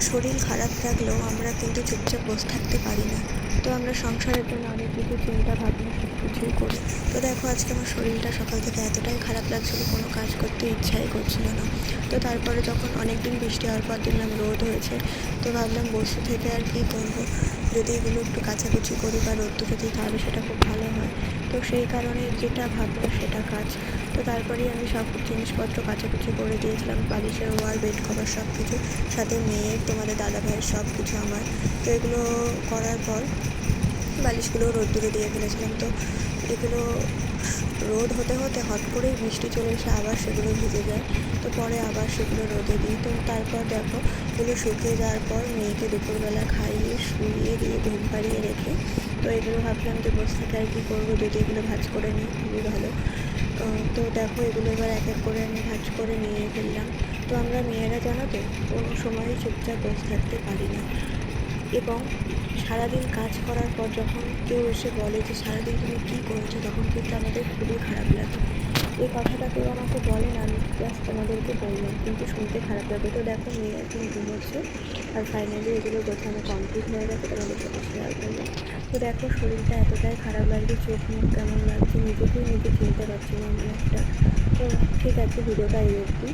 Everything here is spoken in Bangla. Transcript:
শরীর খারাপ থাকলেও আমরা কিন্তু চুপচাপ বসে থাকতে পারি না। তো আমরা সংসারের জন্য অনেক কিছু চিন্তা ভাবনা সব কিছুই করি। তো দেখো আজকে আমার শরীরটা সকাল থেকে এতটাই খারাপ লাগছিলো, কোনো কাজ করতে ইচ্ছাই করছিল না। তো তারপরে যখন অনেক দিন বৃষ্টি হওয়ার পর দেখলাম রোদ হয়েছে, তো ভাবলাম বসে থেকে আর কী করবো, যদি এগুলো একটু কাচাকুচি করি বা রোদ্দুরে দিই তাহলে সেটা খুব ভালো হয়। তো সেই কারণে যেটা ভাবলো সেটা কাজ। তো তারপরেই আমি সব জিনিসপত্র কাচাকুচি করে দিয়েছিলাম, বালিশের ওয়ার, বেড কভার সব কিছু, সাথে মেয়ের, তোমাদের দাদা ভাইয়ের সব কিছু আমার। তো এগুলো করার পর বালিশগুলো রোদ্দুরে দিয়ে ফেলেছিলাম। তো এগুলো রোদ হতে হতে হট করেই বৃষ্টি চলে এসে আবার সেগুলো ভিজে যায়। তো পরে আবার সেগুলো রোদে দিই। তো তারপর দেখো এগুলো শুকিয়ে যাওয়ার পর মেয়েকে দুপুরবেলা খাইয়ে শুইয়ে দিয়ে ঘুম পাড়িয়ে রেখে, তো এগুলো ভাবলাম যে বসে থেকে আর কী করবো, যদি এগুলো ভাঁজ করে নিই খুবই ভালো। তো দেখো এগুলো এবার এক এক করে আমি ভাঁজ করে নিয়ে ফেললাম। তো আমরা মেয়েরা জানো তো কোনো সময়ই চুপচাপ বসে থাকতে পারি না, এবং সারাদিন কাজ করার পর যখন কেউ এসে বলে যে সারাদিন তুমি কী করেছো, তখন কিন্তু আমাদের খুবই খারাপ লাগে। এই কথাটা কেউ আমাকে বলে না, আমি জাস্ট তোমাদেরকে বললাম, কিন্তু শুনতে খারাপ লাগে। তো দেখো মেয়ে এখন ঘুমোচ্ছে, আর ফাইনালি এগুলো গোছানো কমপ্লিট হয়ে গেছে, তোমাদের সাথে শেয়ার করলাম। তো দেখো শরীরটা এতটাই খারাপ লাগছে, চোখ মুখ কেমন লাগছে নিজেকেই নিজে চিনতে পারছি না এমন একটা। তো ঠিক আছে, ভিডিওটা এই অবধি।